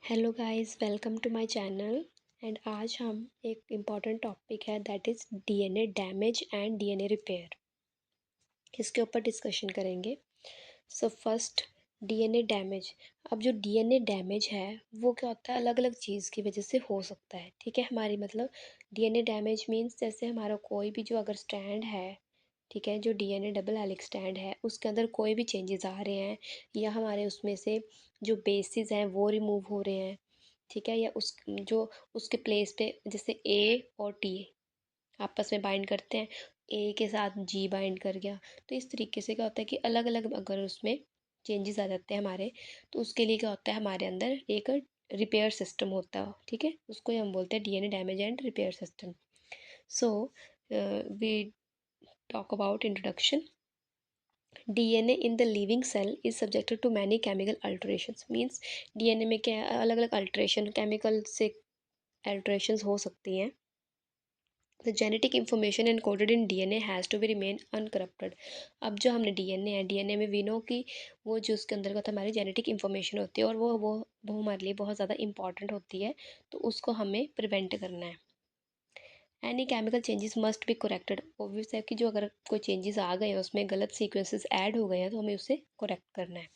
Hello guys, welcome to my channel. And आज हम एक इम्पॉर्टेंट टॉपिक है that is DNA damage and DNA repair, इसके ऊपर डिस्कशन करेंगे। So first, DNA damage. अब जो डीएनए डैमेज है वो क्या होता है, अलग अलग चीज़ की वजह से हो सकता है। ठीक है, हमारी मतलब डीएनए डैमेज मीन्स जैसे हमारा कोई भी जो अगर स्ट्रैंड है, ठीक है, जो डीएनए डबल हेलिक्स स्ट्रैंड है उसके अंदर कोई भी चेंजेस आ रहे हैं, या हमारे उसमें से जो बेसिस हैं वो रिमूव हो रहे हैं, ठीक है, या उस जो उसके प्लेस पे जैसे ए और टी आपस में बाइंड करते हैं, ए के साथ जी बाइंड कर गया। तो इस तरीके से क्या होता है कि अलग अलग अगर उसमें चेंजेस आ जाते हैं हमारे, तो उसके लिए क्या होता है, हमारे अंदर एक रिपेयर सिस्टम होता है। ठीक है, उसको ही हम बोलते हैं DNA damage and repair system. So we talk about introduction. DNA in the living cell is subjected to many chemical alterations. Means DNA में क्या अलग अलग अल्टरेशन, केमिकल से अल्टरेशंस हो सकती हैं। The genetic information encoded in DNA has to be remain uncorrupted. अब जो हमने डीएनए है, डीएनए में वी नो कि वो जो उसके अंदर का हमारी जेनेटिक इन्फॉर्मेशन होती है, और वो हमारे लिए बहुत ज़्यादा इंपॉर्टेंट होती है, तो उसको हमें प्रिवेंट करना है। Any chemical changes must be corrected. Obvious है कि जो अगर कोई चेंजेस आ गए हैं, उसमें गलत सीक्वेंसेस ऐड हो गए हैं, तो हमें उसे करेक्ट करना है।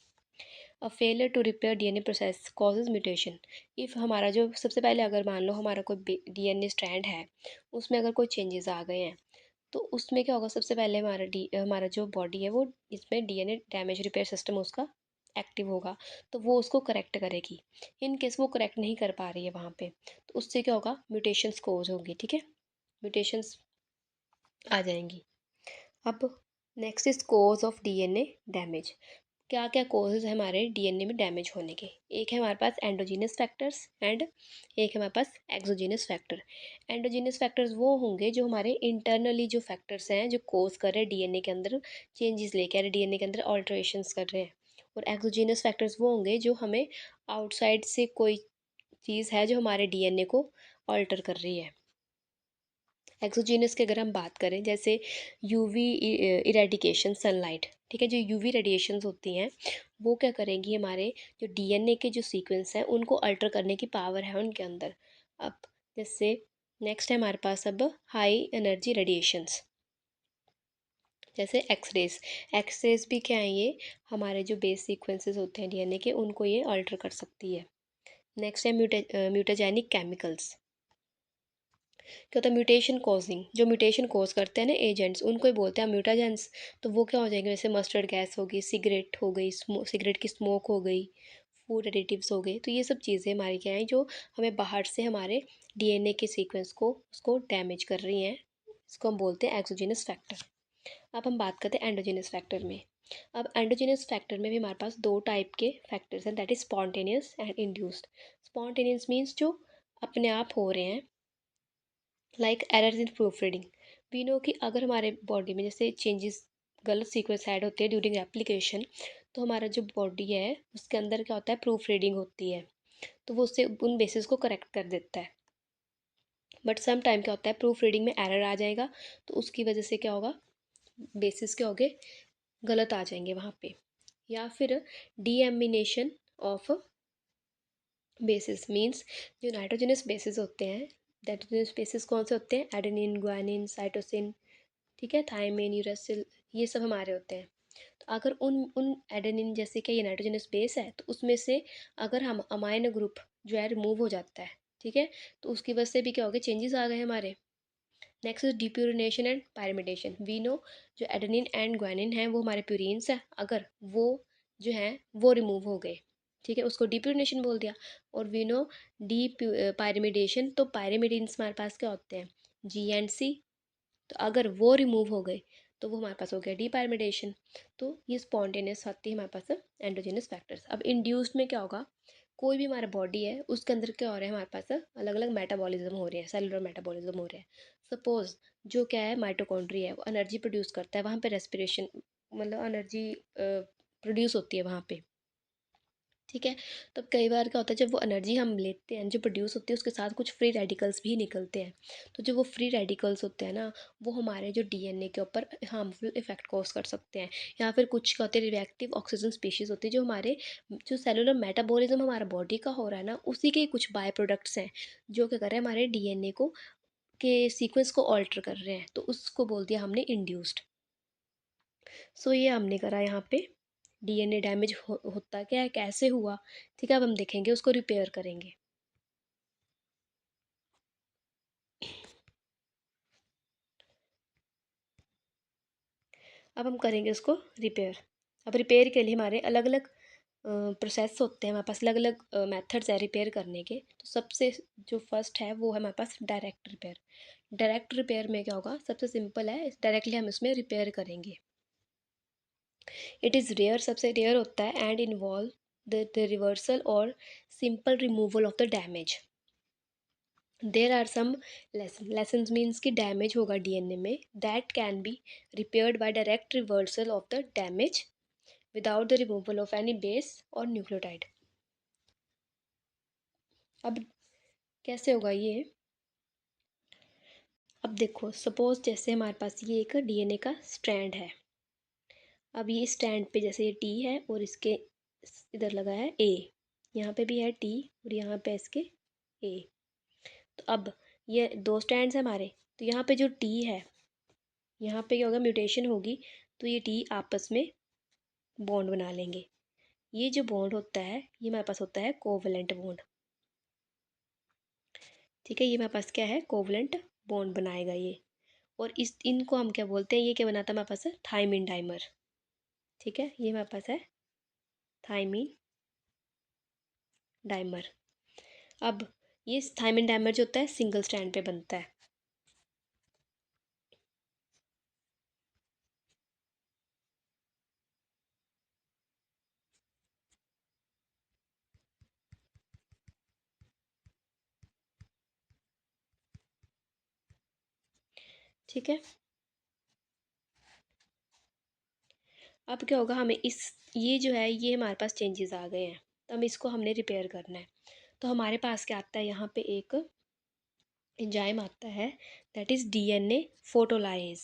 A failure to repair DNA process causes mutation. If हमारा जो सबसे पहले अगर मान लो हमारा कोई डीएनए स्ट्रैंड है, उसमें अगर कोई चेंजेस आ गए हैं, तो उसमें क्या होगा, सबसे पहले हमारा जो बॉडी है वो इसमें डीएनए डैमेज रिपेयर सिस्टम उसका एक्टिव होगा, तो वो उसको करेक्ट करेगी। इन केस वो करेक्ट नहीं कर पा रही है वहाँ पे, तो उससे क्या होगा, म्यूटेशंस कोज होगी। ठीक है, म्यूटेशंस आ जाएंगी। अब next is cause of DNA damage. क्या क्या कोजेज है हमारे डीएनए में डैमेज होने के। एक है हमारे पास एंडोजीनस फैक्टर्स एंड एक है हमारे पास एक्सोजीनस फैक्टर। एंडोजीनस फैक्टर्स वो होंगे जो हमारे इंटरनली जो फैक्टर्स हैं, जो कोज कर रहे हैं डीएनए के अंदर चेंजेस लेके आ रहे, डीएनए के अंदर ऑल्ट्रेशंस कर रहे हैं। और एक्सोजीनस फैक्टर्स वो होंगे जो हमें आउटसाइड से कोई चीज़ है जो हमारे डीएनए को ऑल्टर कर रही है। एक्सोजीनस की अगर हम बात करें, जैसे यूवी इरेडिकेशन सनलाइट, ठीक है, जो यूवी रेडिएशंस होती हैं वो क्या करेंगी, हमारे जो डीएनए के जो सीक्वेंस हैं उनको अल्टर करने की पावर है उनके अंदर। अब जैसे नेक्स्ट है हमारे पास अब हाई एनर्जी रेडिएशंस, जैसे एक्सरेज। एक्सरेज भी क्या है, ये हमारे जो बेस सीक्वेंसेस होते हैं डीएनए के, उनको ये अल्टर कर सकती है। नेक्स्ट है म्यूटाजेनिक केमिकल्स। क्या होता है, म्यूटेशन कॉजिंग, जो म्यूटेशन कॉज करते हैं ना एजेंट्स, उनको ही बोलते हैं म्यूटाजेंस। तो वो क्या हो जाएंगे, जैसे मस्टर्ड गैस होगी, सिगरेट हो गई, सिगरेट की स्मोक हो गई, फूड एडिटिव्स हो गए। तो ये सब चीज़ें हमारी क्या हैं, जो हमें बाहर से हमारे डीएनए के सीक्वेंस को उसको डैमेज कर रही हैं। इसको हम बोलते हैं एक्सोजीनस फैक्टर। अब हम बात करते हैं एंडोजीनस फैक्टर में। अब एंडोजीनस फैक्टर में भी हमारे पास दो टाइप के फैक्टर्स हैं, that is spontaneous and induced. Spontaneous means जो अपने आप हो रहे हैं, like errors in proof reading. We know कि अगर हमारे बॉडी में जैसे चेंजेस, गलत सीक्वेंस ऐड होते हैं ड्यूरिंग एप्लीकेशन, तो हमारा जो बॉडी है उसके अंदर क्या होता है, प्रूफ रीडिंग होती है, तो वो उससे उन बेसिस को करेक्ट कर देता है। बट सम टाइम क्या होता है, प्रूफ रीडिंग में एरर आ जाएगा, तो उसकी वजह से क्या होगा, बेसिस क्या होंगे, गलत आ जाएंगे वहाँ पे। या फिर डीएमिनेशन ऑफ बेसिस मीन्स, जो नाइट्रोजनस बेसिस होते हैं, नाइट्रोजनस बेसिस कौन से होते हैं, एडेनिन, ग्वानिन, साइटोसिन, ठीक है, थायमिन, यूरासिल, ये सब हमारे होते हैं। तो अगर उन उन एडेनिन जैसे कि ये नाइट्रोजनस बेस है, तो उसमें से अगर हम अमाइन ग्रुप जो है रिमूव हो जाता है, ठीक है, तो उसकी वजह से भी क्या हो गया, चेंजेस आ गए हमारे। Next is depurination and pyrimidation. We know जो एडेनिन एंड ग्वानिन है वो हमारे प्यूरिन्स है, अगर वो जो है वो रिमूव हो गए, ठीक है, उसको डिप्यूरिनेशन बोल दिया। और वी नो डी पायरिमिडेशन, तो पायरिमिडिन्स हमारे पास क्या होते हैं, जी एंड सी, तो अगर वो रिमूव हो गए तो वो हमारे पास हो गया डीपायरिमिडेशन। तो ये स्पॉन्टेनियस होती है हमारे पास एंडोजेनस फैक्टर्स। अब इंड्यूस्ड में क्या होगा, कोई भी हमारा बॉडी है उसके अंदर क्या हो रहा है, हमारे पास अलग अलग मेटाबॉलिज्म हो रहे हैं, सेलुलर मेटाबॉलिज्म हो रहे हैं। सपोज जो क्या है, माइटोकॉन्ड्रिया है, वो एनर्जी प्रोड्यूस करता है, वहाँ पे रेस्पिरेशन मतलब एनर्जी प्रोड्यूस होती है वहाँ पे, ठीक है। तो कई बार क्या होता है, जब वो एनर्जी हम लेते हैं जो प्रोड्यूस होती है उसके साथ कुछ फ्री रेडिकल्स भी निकलते हैं। तो जो वो फ्री रेडिकल्स होते हैं ना, वो हमारे जो डीएनए के ऊपर हार्मफुल इफेक्ट कॉज कर सकते हैं। या फिर कुछ क्या होते हैं, रिएक्टिव ऑक्सीजन स्पीशीज़ होती है जो हमारे जो सेलुलर मेटाबॉलिज्म हमारा बॉडी का हो रहा है ना, उसी के कुछ बाय प्रोडक्ट्स हैं जो क्या कर रहे हैं, हमारे डीएनए को के सीक्वेंस को ऑल्टर कर रहे हैं। तो उसको बोल दिया हमने इंड्यूस्ड। सो ये हमने करा यहाँ पे। डीएनए डैमेज होता क्या है, कैसे हुआ, ठीक है, अब हम देखेंगे, उसको रिपेयर करेंगे। अब हम करेंगे उसको रिपेयर। अब रिपेयर के लिए हमारे अलग अलग प्रोसेस होते हैं, हमारे पास अलग अलग मेथड्स है रिपेयर करने के। तो सबसे जो फर्स्ट है वो है हमारे पास डायरेक्ट रिपेयर। डायरेक्ट रिपेयर में क्या होगा, सबसे सिंपल है, डायरेक्टली हम इसमें रिपेयर करेंगे। इट इज़ रेयर, सबसे रेयर होता है, एंड इन्वॉल्व द रिवर्सल और simple removal of the damage. There are some lesions means कि डैमेज होगा डीएनए में, that can be repaired by direct reversal of the damage without the removal of any base और nucleotide. अब कैसे होगा ये, अब देखो, सपोज जैसे हमारे पास ये एक डीएनए का स्ट्रैंड है। अब ये स्टैंड पे जैसे ये टी है और इसके इधर लगा है ए, यहाँ पे भी है टी और यहाँ पे इसके ए। तो अब ये दो स्टैंड्स हैं हमारे। तो यहाँ पे जो टी है, यहाँ पे क्या होगा, म्यूटेशन होगी, तो ये टी आपस में बॉन्ड बना लेंगे। ये जो बॉन्ड होता है ये हमारे पास होता है कोवलेंट बॉन्ड। ठीक है, ये हमारे पास क्या है, कोवलेंट बॉन्ड बनाएगा ये। और इस इनको हम क्या बोलते हैं, ये क्या बनाता है हमारे पास, है थायमिन डाइमर। ठीक है, ये हमारे पास है थायमिन डाइमर। अब ये थायमिन डाइमर जो होता है सिंगल स्ट्रैंड पे बनता है। ठीक है, अब क्या होगा, हमें इस ये जो है ये हमारे पास चेंजेस आ गए हैं, तो हम इसको हमने रिपेयर करना है। तो हमारे पास क्या आता है, यहाँ पे एक एंजाइम आता है, दैट इज़ डीएनए फोटोलाइज।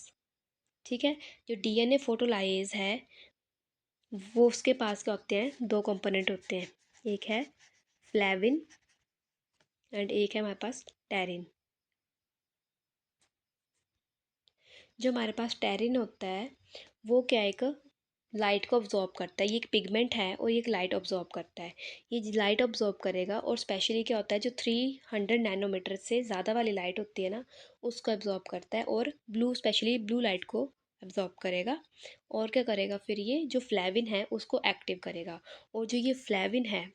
ठीक है, जो डीएनए फोटोलाइज है वो उसके पास क्या होते हैं, दो कंपोनेंट होते हैं, एक है फ्लेविन एंड एक है हमारे पास टेरिन। जो हमारे पास टेरिन होता है वो क्या है, एक लाइट को ऑब्जॉर्ब करता है, ये एक पिगमेंट है और ये एक लाइट ऑब्जॉर्ब करता है। ये लाइट ऑब्जॉर्ब करेगा और स्पेशली क्या होता है, जो 300 नैनोमीटर से ज़्यादा वाली लाइट होती है ना, उसको एब्जॉर्ब करता है, और ब्लू स्पेशली ब्लू लाइट को एब्जॉर्ब करेगा। और क्या करेगा, फिर ये जो फ्लेविन है उसको एक्टिव करेगा, और जो ये फ्लेविन है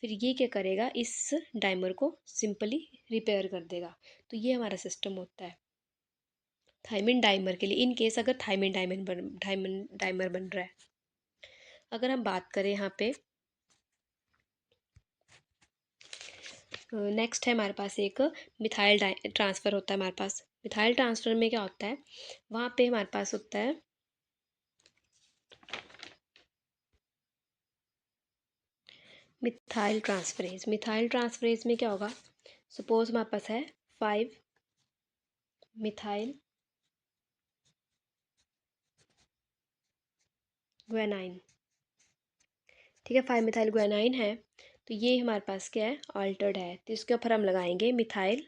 फिर ये क्या करेगा, इस डाइमर को सिंपली रिपेयर कर देगा। तो ये हमारा सिस्टम होता है थायमिन डाइमर के लिए, इन केस अगर थायमिन डाइमर बन रहा है। अगर हम बात करें यहाँ पे, नेक्स्ट है हमारे पास एक मिथाइल ट्रांसफ़र होता है हमारे पास। मिथाइल ट्रांसफ़र में क्या होता है, वहाँ पे हमारे पास होता है मिथाइल ट्रांसफरेज। मिथाइल ट्रांसफरेज में क्या होगा, सपोज हमारे पास है 5 मिथाइल ग्वेनाइन। ठीक है, 5 मिथाइल ग्वेनाइन है, तो ये हमारे पास क्या है, अल्टर्ड है, तो इसके ऊपर हम लगाएंगे मिथाइल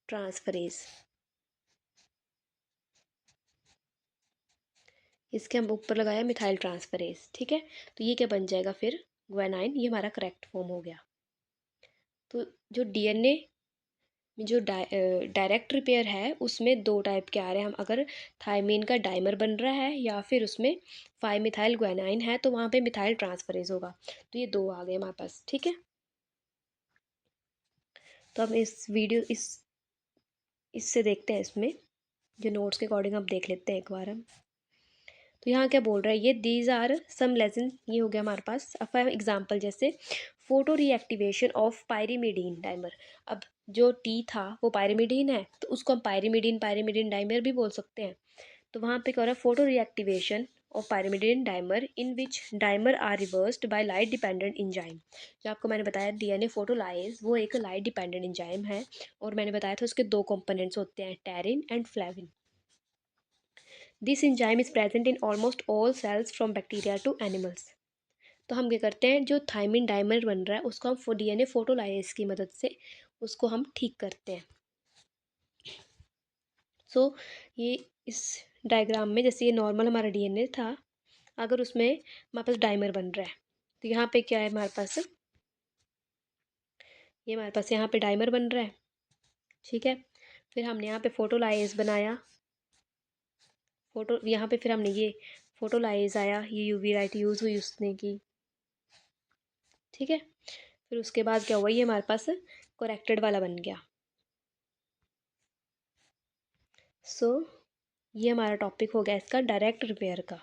ट्रांसफरेज। इसके हम ऊपर लगाया मिथाइल ट्रांसफरेज। ठीक है, तो ये क्या बन जाएगा फिर, ग्वेनाइन, ये हमारा करेक्ट फॉर्म हो गया। तो जो डीएनए जो डायरेक्ट रिपेयर है उसमें दो टाइप के आ रहे हैं, हम अगर थायमीन का डाइमर बन रहा है या फिर उसमें 5 मिथाइल ग्वेनाइन है तो वहाँ पे मिथाइल ट्रांसफरेज होगा। तो ये दो आ गए हमारे पास। ठीक है, तो हम इस वीडियो इससे देखते हैं, इसमें जो नोट्स के अकॉर्डिंग हम देख लेते हैं एक बार हम। तो यहाँ क्या बोल रहा है ये, दीज आर सम लेसन, ये हो गया हमारे पास। अब एग्जांपल जैसे photo reactivation of pyrimidine dimer. अब जो टी था वो पायरीमिडीन है, तो उसको हम पायरीमिडीन पायरीमिडीन डाइमर भी बोल सकते हैं। तो वहाँ पे क्या हो रहा है, photo reactivation of pyrimidine dimer in which dimer are reversed by light dependent enzyme. जो आपको मैंने बताया डीएनए फोटोलाइज वो एक लाइट डिपेंडेंट इंजाइम है, और मैंने बताया था उसके दो कंपोनेंट्स होते हैं, pterin and flavin. This enzyme is present in almost all cells from bacteria to animals. तो हम क्या करते हैं, जो थायमिन डाइमर बन रहा है उसको हम डीएनए फोटोलाइज की मदद से उसको हम ठीक करते हैं। सो ये इस डायग्राम में जैसे ये नॉर्मल हमारा डीएनए था, अगर उसमें हमारे पास डाइमर बन रहा है तो यहाँ पे क्या है हमारे पास, ये हमारे पास यहाँ पे डाइमर बन रहा है, ठीक है। फिर हमने यहाँ पे फोटोलाइज बनाया, फोटो यहाँ पे फिर हमने ये फोटोलाइज आया, ये यूवी लाइट यूज़ हुई उसने की, ठीक है। फिर उसके बाद क्या हुआ, ये हमारे पास करेक्टेड वाला बन गया। सो ये हमारा टॉपिक हो गया इसका डायरेक्ट रिपेयर का।